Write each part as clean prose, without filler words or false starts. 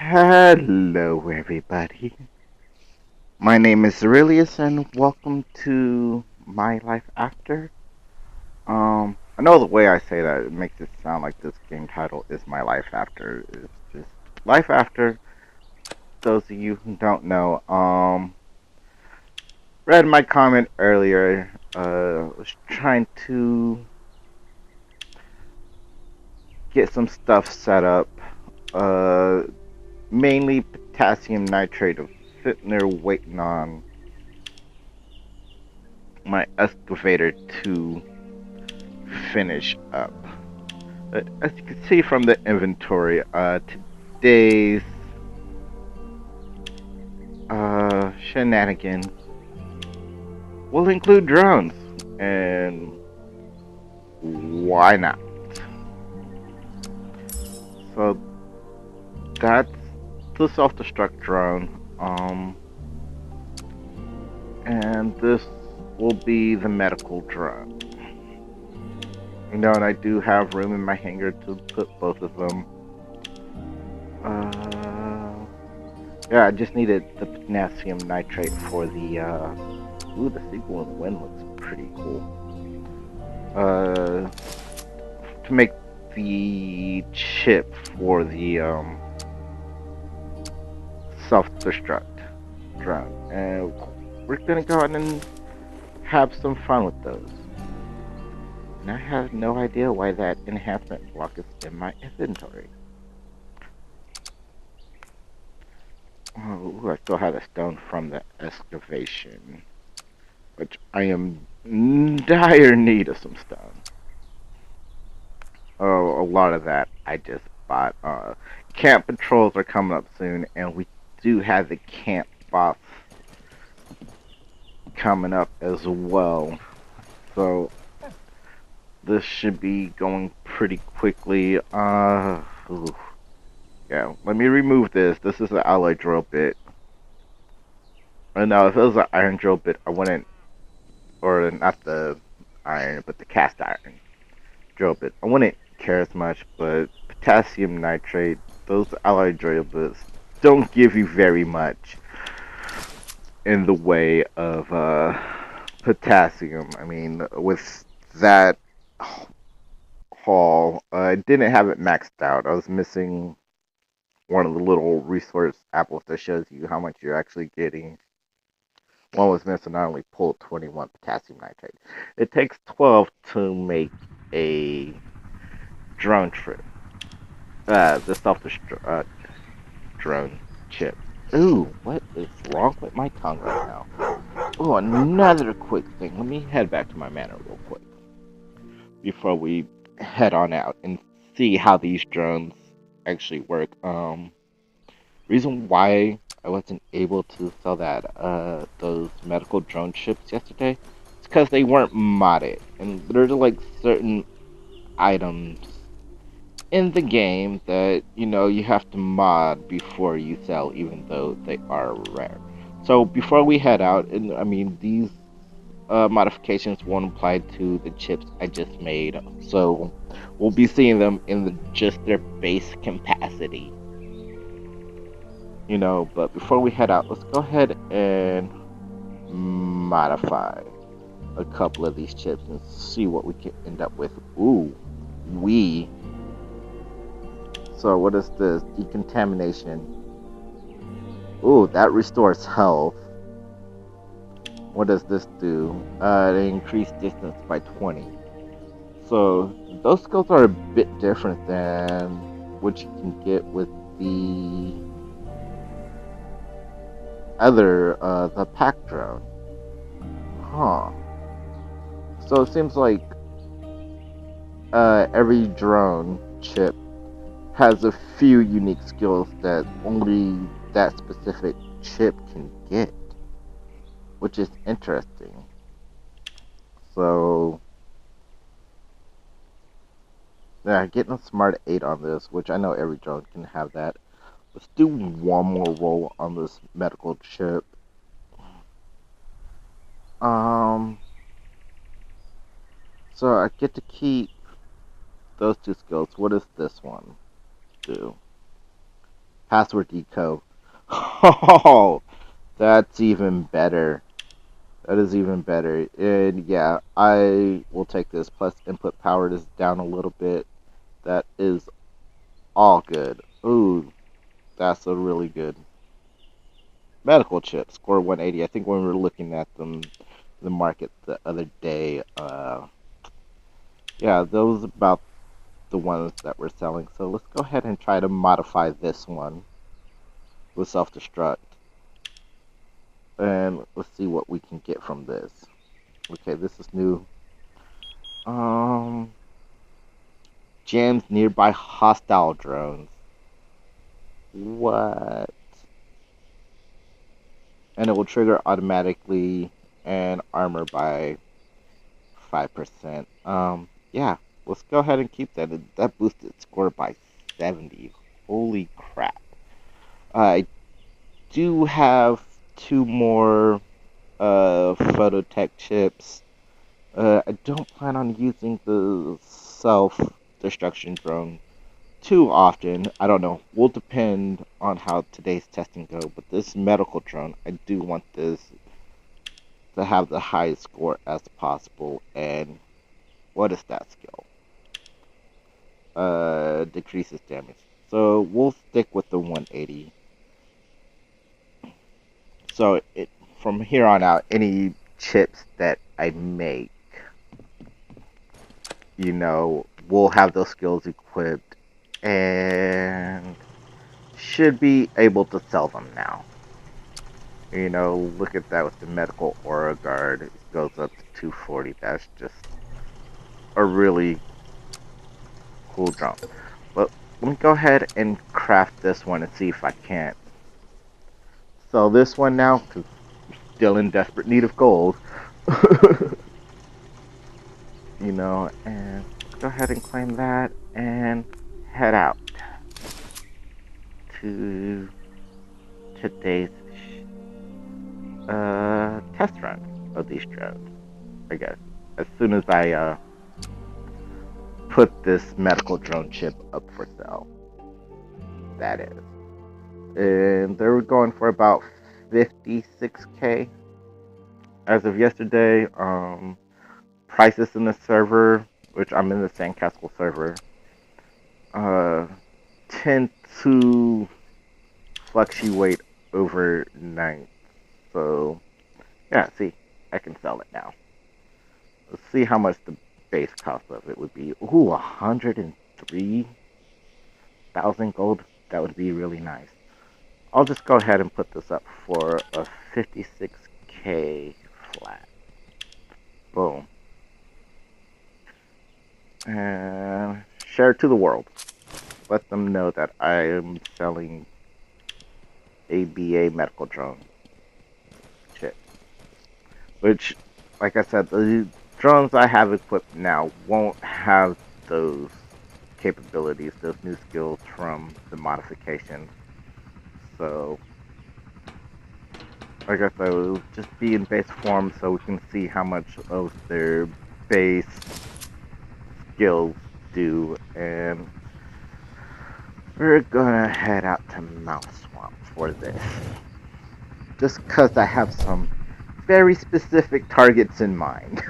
Hello, everybody. My name is Aurelius, and welcome to My Life After. I know the way I say that it makes it sound like this game title is My Life After. It's just Life After. Those of you who don't know, read my comment earlier. Was trying to get some stuff set up. Uh, Mainly potassium nitrate. I'm sitting there waiting on my excavator to finish up. As you can see from the inventory, today's shenanigans will include drones, and why not? So that's the self-destruct drone, and this will be the medical drone. You know, and I do have room in my hangar to put both of them. Yeah, I just needed the potassium nitrate for the, ooh, the sequel in wind looks pretty cool. To make the chip for the, self-destruct drone. And we're gonna go ahead and have some fun with those. And I have no idea why that enhancement block is in my inventory. Oh, I still have the stone from the excavation, which I am in dire need of some stone. Oh, a lot of that I just bought. Camp patrols are coming up soon, and we do have the camp boss coming up as well. So this should be going pretty quickly. Ooh. Yeah, let me remove this. This is an alloy drill bit. And now, if it was an iron drill bit, I wouldn't, or not the iron, but the cast iron drill bit. I wouldn't care as much, but potassium nitrate, those alloy drill bits don't give you very much in the way of potassium. I mean, with that haul, I didn't have it maxed out. I was missing one of the little resource apples that shows you how much you're actually getting. One was missing. I only pulled 21 potassium nitrate. It takes 12 to make a drone trip. The self-destruct drone chip. Ooh, what is wrong with my tongue right now? Oh, another quick thing. Let me head back to my manor real quick before we head on out and see how these drones actually work. Reason why I wasn't able to sell that those medical drone chips yesterday is because they weren't modded, and there's like certain items in the game that you have to mod before you sell, even though they are rare. So before we head out, and I mean these modifications won't apply to the chips I just made, so we'll be seeing them in just their base capacity. But before we head out, let's go ahead and modify a couple of these chips and see what we can end up with. Ooh, we. So what is this? Decontamination. Ooh, that restores health. What does this do? They increase distance by 20. So those skills are a bit different than what you can get with the other, the pack drone. Huh. So it seems like every drone chip has a few unique skills that only that specific chip can get, which is interesting. So, yeah, getting a smart 8 on this, which I know every drone can have that. Let's do one more roll on this medical chip. So I get to keep those two skills. What does this one do? Password decode. Oh, that's even better. That is even better. And yeah, I will take this. Plus input power is down a little bit. That is all good. Ooh, that's a really good medical chip. Score 180. I think when we were looking at them, the market the other day, yeah, those about the ones that we're selling. So let's go ahead and try to modify this one with self-destruct. And let's see what we can get from this. Okay, this is new. Um, Jams nearby hostile drones. What? And it will trigger automatically and armor by 5%. Yeah, let's go ahead and keep that. That boosted score by 70. Holy crap. I do have two more phototech chips. I don't plan on using the self-destruction drone too often. I don't know. Will depend on how today's testing go. But this medical drone, I do want this to have the highest score as possible. And what is that skill? Decreases damage. So we'll stick with the 180. So from here on out, any chips that I make, will have those skills equipped and should be able to sell them now. Look at that with the medical aura guard. It goes up to 240. That's just a really cool drone. But let me go ahead and craft this one and see if I can't sell this one now, because I'm still in desperate need of gold. And let's go ahead and claim that and head out to today's test run of these drones, I guess. As soon as I put this medical drone chip up for sale, that is. And they were going for about 56K as of yesterday. Prices in the server, which I'm in the Sandcastle server, tend to fluctuate overnight. So, yeah, see, I can sell it now. Let's see how much the base cost of it would be. Ooh, 103,000 gold. That would be really nice. I'll just go ahead and put this up for a 56K flat. Boom. And share it to the world. Let them know that I am selling ABA medical drone chip. Which, like I said, the drones I have equipped now won't have those capabilities, those new skills from the modifications. So, like I said, it'll just be in base form so we can see how much of their base skills do. And we're gonna head out to Mount Swamp for this. Just because I have some very specific targets in mind.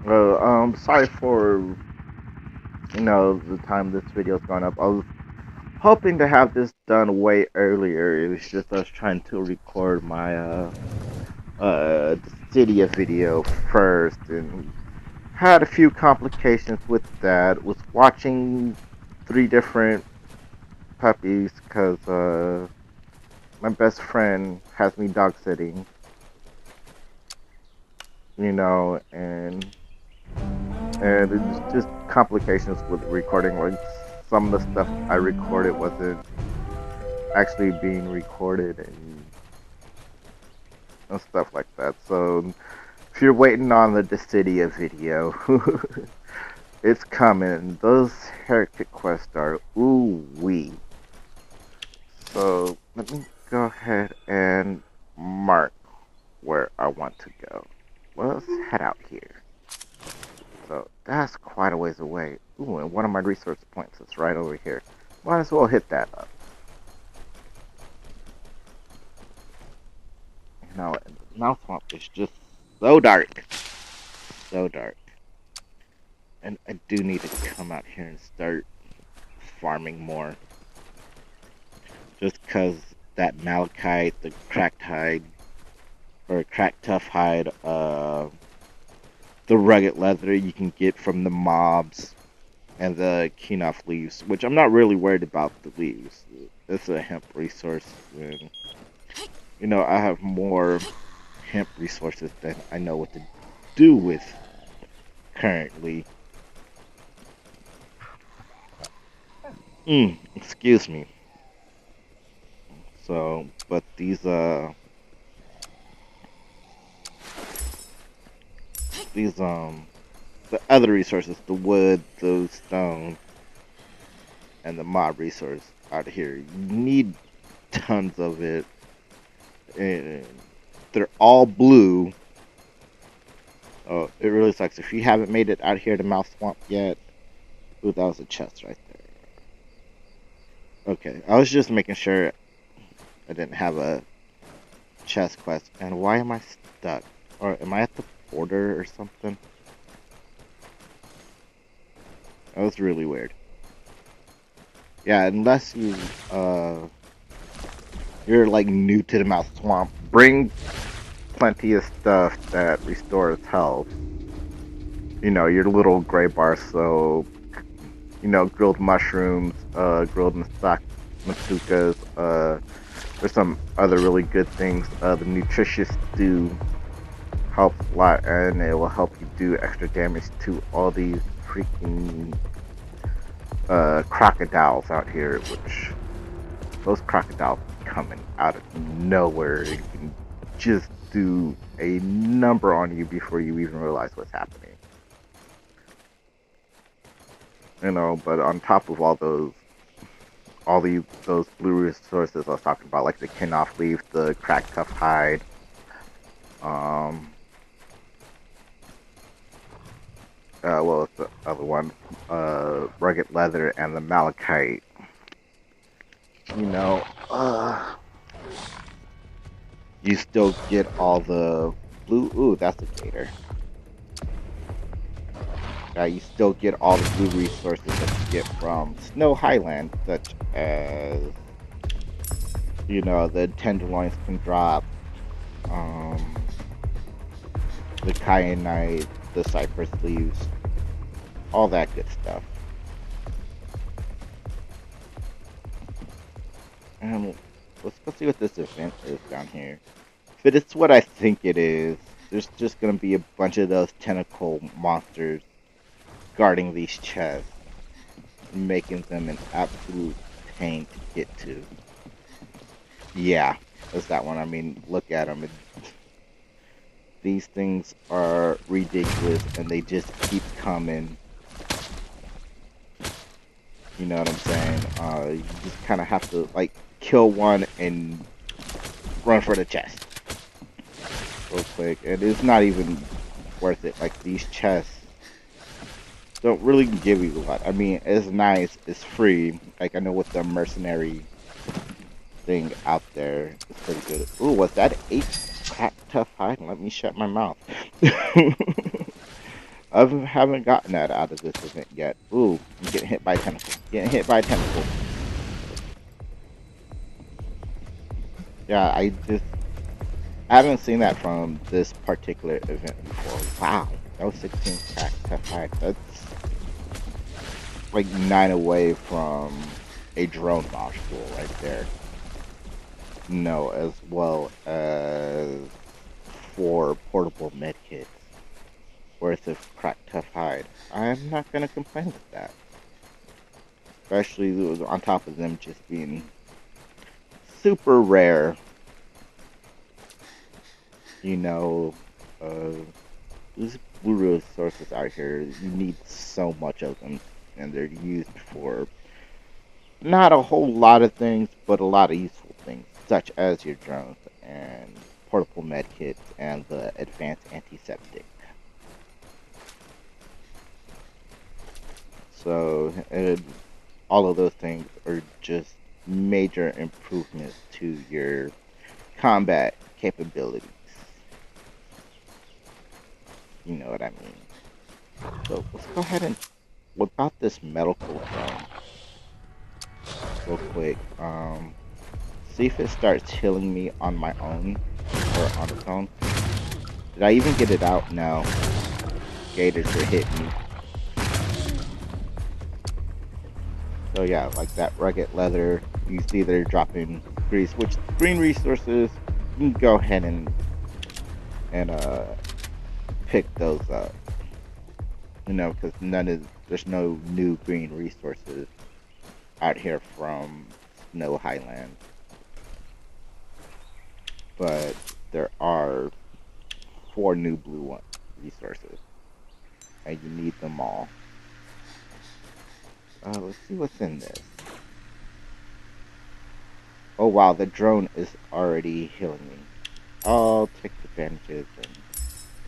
Well, sorry for, the time this video is going up. I was hoping to have this done way earlier. It was just I was trying to record my, Cydia video first and had a few complications with that. Was watching 3 different puppies because, my best friend has me dog sitting, and it's just complications with recording. Like some of the stuff I recorded wasn't actually being recorded and stuff like that. So if you're waiting on the Decidia video, it's coming. Those Heretic quests are ooh wee. So let me go ahead and mark where I want to go. Well, let's head out here. So That's quite a ways away. Ooh, and one of my resource points is right over here. Might as well hit that up. You know, the Mouth Swamp is just so dark. So dark. And I do need to come out here and start farming more. Just because that malachite, the cracked hide, or cracked tough hide, the rugged leather you can get from the mobs, and the Kenoff leaves, which I'm not really worried about the leaves. It's a hemp resource, and you know, I have more hemp resources than I know what to do with currently. Excuse me. So, but these the other resources, the wood, the stone, and the mob resource out here, you need tons of it, and they're all blue. Oh, it really sucks if you haven't made it out here to Mouth Swamp yet. Ooh, that was a chest right there. Okay, I was just making sure I didn't have a chest quest. And why am I stuck? Or am I at the border or something? That was really weird. Yeah, unless you're like new to the Mouth Swamp, bring plenty of stuff that restores health. You know, your little gray bar soap, you know, grilled mushrooms, grilled masukas, there's some other really good things. The nutritious stew helps a lot, and it will help you do extra damage to all these freaking crocodiles out here, which those crocodiles coming out of nowhere. You can just do a number on you before you even realize what's happening. You know, but on top of those blue resources I was talking about, like the Kenoff leaf, the cracked tough hide, um, what was the other one? Rugged leather and the malachite. You know, you still get all the blue. Ooh, that's a gator. You still get all the blue resources that you get from Snow Highland, such as, you know, the tenderloins can drop, um, the kyanite, the cypress leaves, all that good stuff. And let's go see what this event is down here. If it's what I think it is, there's just gonna be a bunch of those tentacle monsters guarding these chests, making them an absolute pain to get to. Yeah, that's that one. I mean, look at them. These things are ridiculous, and they just keep coming. You know what I'm saying? You just kind of have to, like, kill one and run for the chest real quick. And it's not even worth it. Like, these chests don't really give you a lot. I mean, it's nice, it's free. Like, I know with the mercenary thing out there, it's pretty good. Ooh, was that 8 crack tough hide? Let me shut my mouth. I haven't gotten that out of this event yet. Ooh, I'm getting hit by a tentacle. Getting hit by a tentacle. Yeah, I haven't seen that from this particular event before. Wow, that was 16 crack tough hide. That's like 9 away from a drone module right there. No, as well as 4 portable medkits worth of crack tough hide. I'm not gonna complain with that. Especially on top of them just being super rare. You know, these blue resources out here, you need so much of them, and they're used for not a whole lot of things, but a lot of useful things, such as your drones and portable medkits and the advanced antiseptic. So, and all of those things are just major improvements to your combat capabilities. You know what I mean? So let's go ahead and whip out this medical drone real quick. See if it starts healing me on my own or on its own. Did I even get it out? No. Gators are hitting me. So yeah, like that rugged leather. You see they're dropping grease, which green resources, you can go ahead and pick those up. You know, because there's no new green resources out here from Snow Highlands. But there are 4 new blue resources, and you need them all. Let's see what's in this. Oh wow, the drone is already healing me. I'll take the bandages and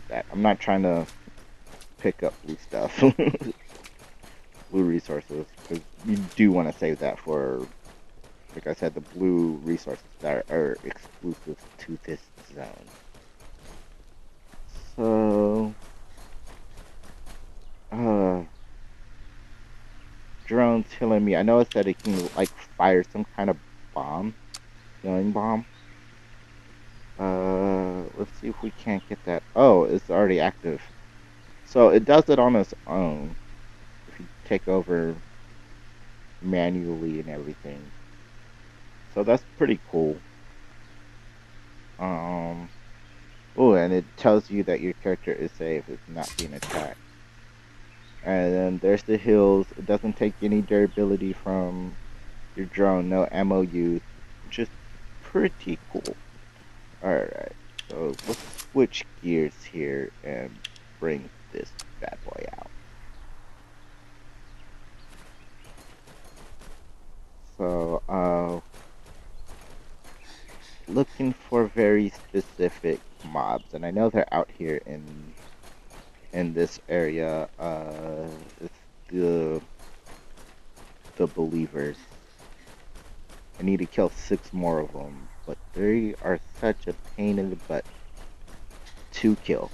that. I'm not trying to pick up blue stuff, blue resources, because you do want to save that for, like I said, the blue resources that are exclusive to this zone. So, drone's healing me. I know it said it can like fire some kind of bomb, healing bomb. Let's see if we can't get that. Oh, it's already active. So it does it on its own. If you take over manually and everything. So that's pretty cool. Oh, and it tells you that your character is safe. It's not being attacked. And then there's the hills. It doesn't take any durability from your drone. No ammo used. Which is pretty cool. Alright. So let's switch gears here and bring this bad boy out. So, looking for very specific mobs, and I know they're out here in this area. It's the believers. I need to kill 6 more of them, but they are such a pain in the butt to kill.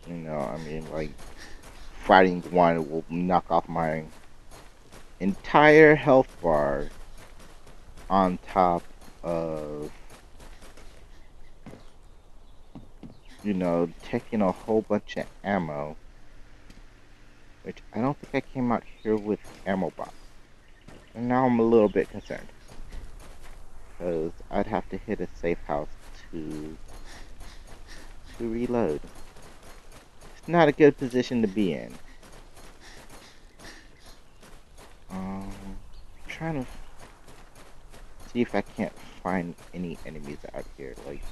You know, I mean, like, fighting one will knock off my entire health bar on top of, you know, taking a whole bunch of ammo, which I don't think I came out here with ammo box. And now I'm a little bit concerned, because I'd have to hit a safe house to reload. It's not a good position to be in. Trying to see if I can't find any enemies out here. Like,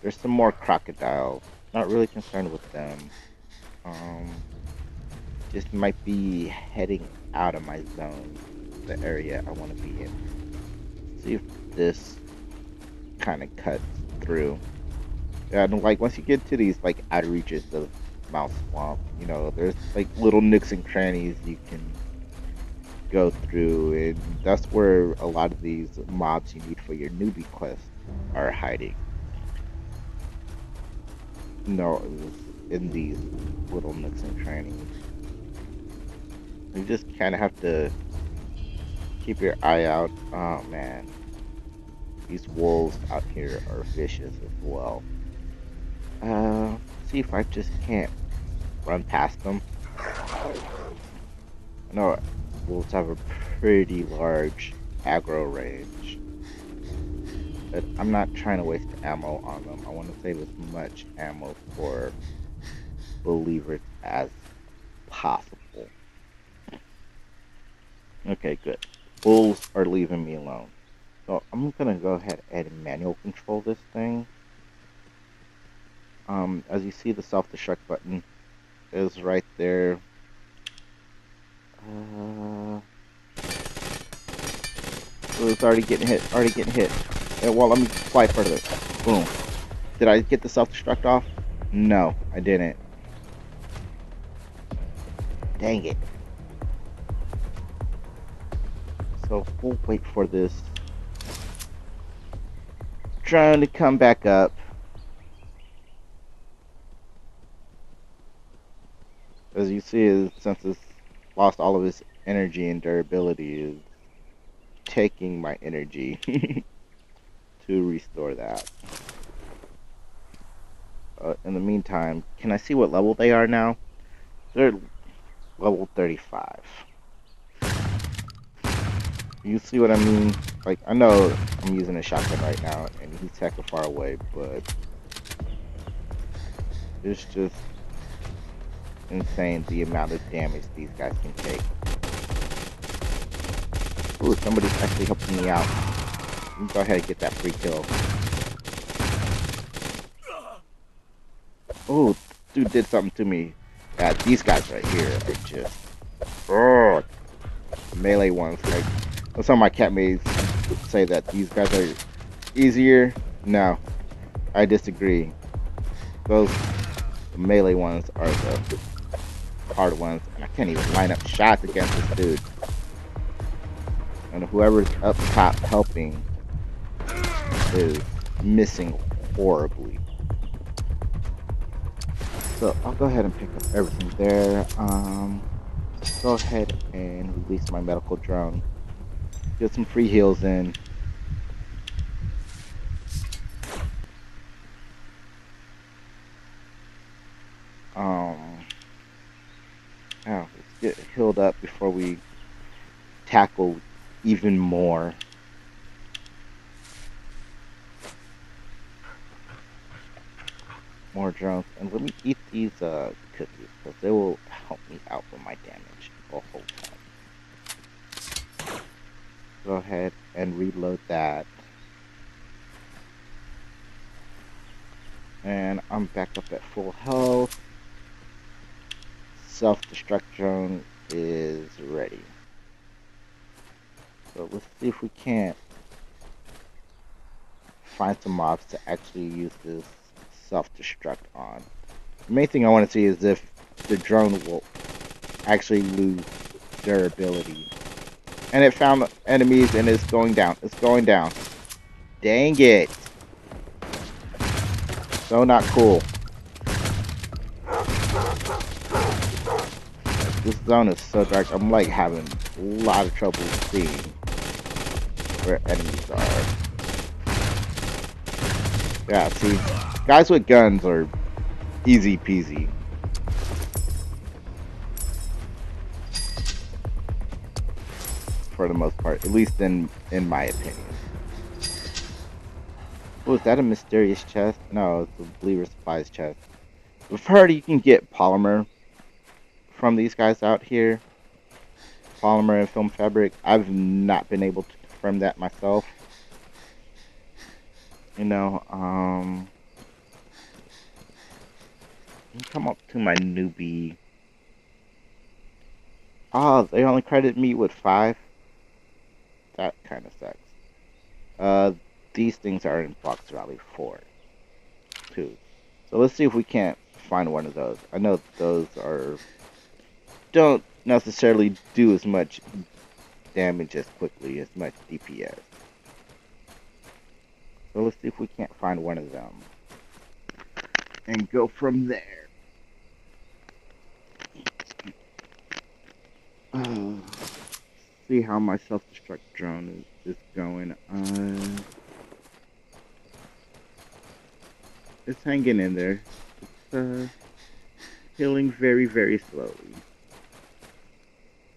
there's some more crocodiles. Not really concerned with them. Just might be heading out of my zone, the area I want to be in. See if this kind of cuts through. And like once you get to these like outer reaches of Mouse Swamp, you know, there's like little nooks and crannies you can go through, and that's where a lot of these mobs you need for your Newbie Quest are hiding. No, in these little nooks and crannies. You just kind of have to keep your eye out. Oh man, these wolves out here are vicious as well. See if I just can't run past them. I know wolves have a pretty large aggro range, but I'm not trying to waste ammo on them. I want to save as much ammo for believers as possible. Okay, good. Wolves are leaving me alone. So I'm gonna go ahead and manual control this thing. As you see, the self-destruct button is right there. So it's already getting hit. Yeah, well, let me fly further. Boom. Did I get the self-destruct off? No, I didn't. Dang it. So we'll wait for this drone to come back up. As you see, since it's lost all of its energy and durability, is taking my energy to restore that. In the meantime, can I see what level they are now? They're level 35. You see what I mean? Like, I know I'm using a shotgun right now, and he's hecka far away, but it's just insane the amount of damage these guys can take. Ooh, somebody's actually helping me out. Let me go ahead and get that free kill. Ooh, dude did something to me. Yeah, these guys right here are just... Oh, melee ones. Like, some of my cat mates would say that these guys are easier. No, I disagree. Those melee ones are the hard ones, and I can't even line up shots against this dude. And whoever's up top helping is missing horribly. So I'll go ahead and pick up everything there. Go ahead and release my medical drone. Get some free heals in. Let's get healed up before we tackle even more. More drones. And let me eat these cookies, because they will help me out with my damage the whole time. Go ahead and reload that. And I'm back up at full health. Self-destruct drone is ready. So let's see if we can't find some mobs to actually use this self-destruct on. The main thing I want to see is if the drone will actually lose durability. And it found enemies and it's going down. It's going down. Dang it. So not cool. This zone is so dark. I'm like having a lot of trouble seeing where enemies are. Yeah, see, guys with guns are easy peasy. For the most part, at least in my opinion. Oh, is that a mysterious chest? No, it's a believer supplies chest. I've heard you can get polymer from these guys out here. Polymer and film fabric. I've not been able to confirm that myself. You know, come up to my newbie. Oh, they only credited me with 5. That kind of sucks. These things are in Box Rally 4, too. So let's see if we can't find one of those. I know those don't necessarily do as much damage as quickly, as much DPS. So let's see if we can't find one of them and go from there. See how my self-destruct drone is going. It's hanging in there. It's healing very, very slowly.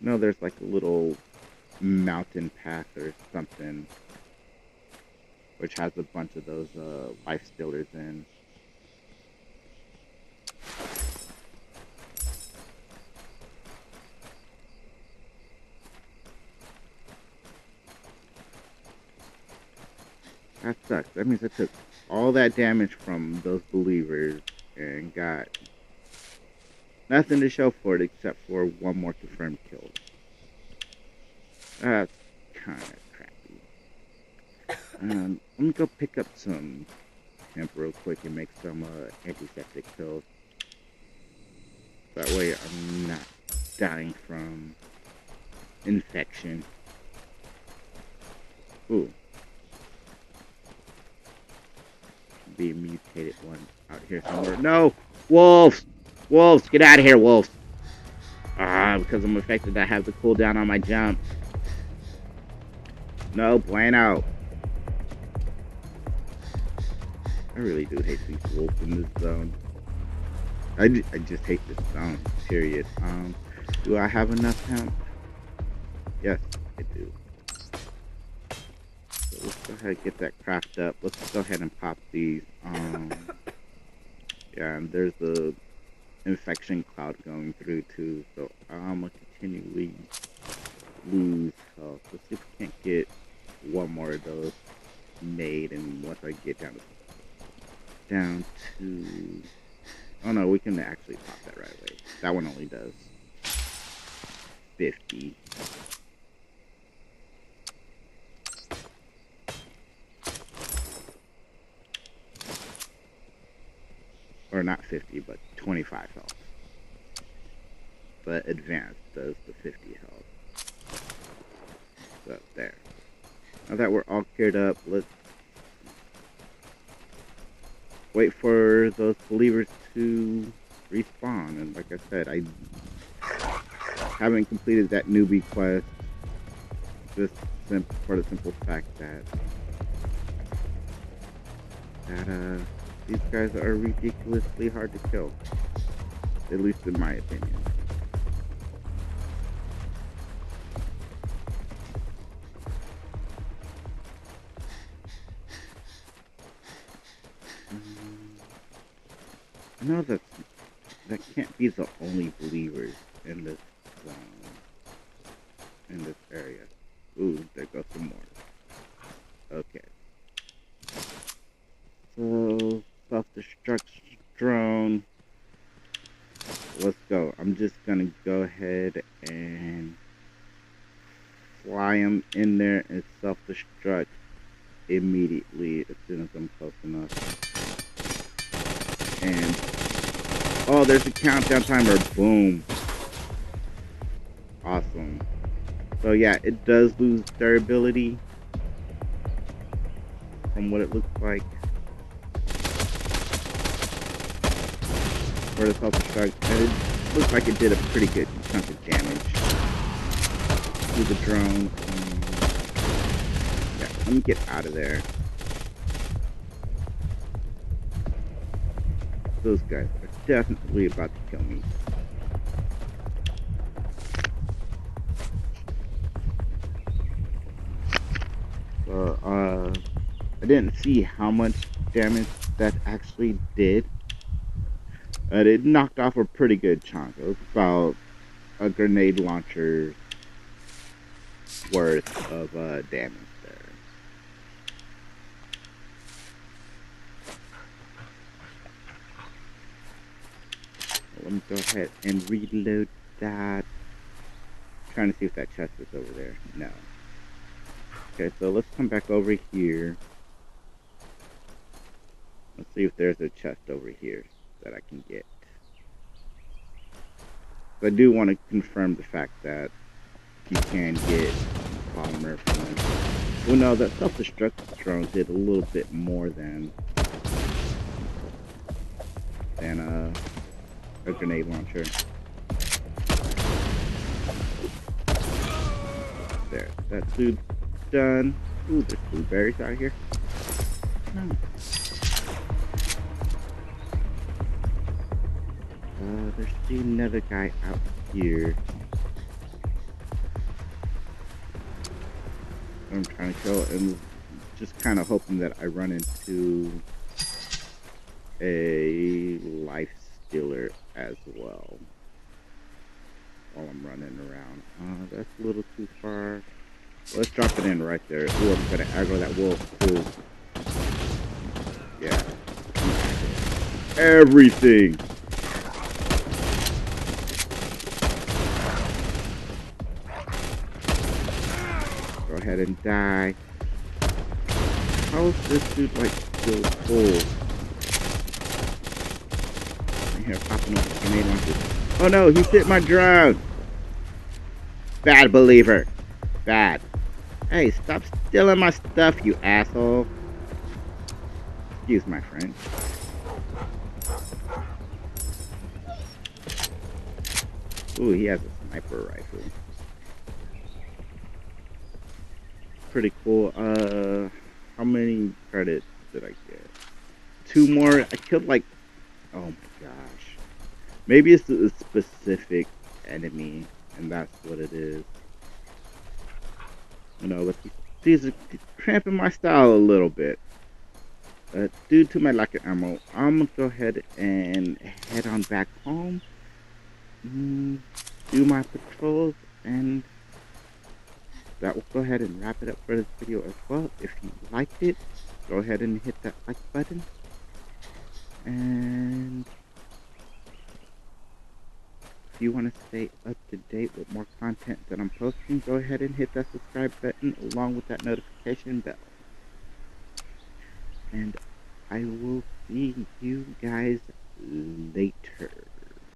No, there's like a little mountain path or something, which has a bunch of those life stealers in. That sucks. That means I took all that damage from those believers and got nothing to show for it except for one more confirmed kill. That's kind of crappy. Let me go pick up some hemp real quick and make some antiseptic pills. That way I'm not dying from infection. Ooh. Should be a mutated one out here somewhere. No! Wolves! Wolves! Get out of here, wolves! Because I'm affected, I have the cooldown on my jump. No, bueno. I really do hate these wolves in this zone. I just hate this zone, period. Do I have enough hemp? Yes, I do. So let's go ahead and get that craft up. Let's go ahead and pop these. Yeah, and there's a infection cloud going through too, so I'm gonna continually lose health. Let's see if we can't get one more of those made, and once I get down to oh no, we can actually pop that right away. That one only does 50. Or not 50, but 25 health. But advanced does the 50 health. So there. Now that we're all geared up, let's wait for those believers to respawn. And like I said, I haven't completed that newbie quest just for the simple fact that these guys are ridiculously hard to kill, at least in my opinion. I know that can't be the only believers in this in this area. Ooh, there goes some more. Okay. So, self-destruct drone. Let's go. I'm just gonna go ahead and fly them in there and self-destruct immediately as soon as I'm close enough. And oh, there's a countdown timer. Boom. Awesome. So yeah, it does lose durability from what it looks like. For the self-destruct, and it looks like it did a pretty good chunk of damage to the drone. Yeah, let me get out of there. Those guys are definitely about to kill me. So, I didn't see how much damage that actually did. It knocked off a pretty good chunk. It was about a grenade launcher worth of damage there. Let me go ahead and reload that. Trying to see if that chest is over there. No. Okay, so let's come back over here. Let's see if there's a chest over here that I can get. I do want to confirm the fact that you can get polymer from them. Well, no, that self-destruct drone did a little bit more than a grenade launcher. There, that dude's done. Ooh, there's blueberries out here. No. There's still another guy out here. I'm trying to kill, and just kind of hoping that I run into a life stealer as well while I'm running around. That's a little too far. Let's drop it in right there. Ooh, I'm gonna aggro that wolf too. Yeah. Everything. Go ahead and die. How is this dude like still full? here popping up grenade launchers. Oh no, he hit my drone! Bad believer. Bad. Hey, stop stealing my stuff, you asshole. Excuse my friend. Ooh, he has a sniper rifle. Pretty cool. How many credits did I get? 2 more. I killed like, oh my gosh. Maybe it's a specific enemy, and that's what it is. You know, but these are cramping my style a little bit. Due to my lack of ammo, I'm gonna go ahead and head on back home. Do my patrols, and that will go ahead and wrap it up for this video as well. If you liked it, go ahead and hit that like button. And if you want to stay up to date with more content that I'm posting, go ahead and hit that subscribe button along with that notification bell. And I will see you guys later.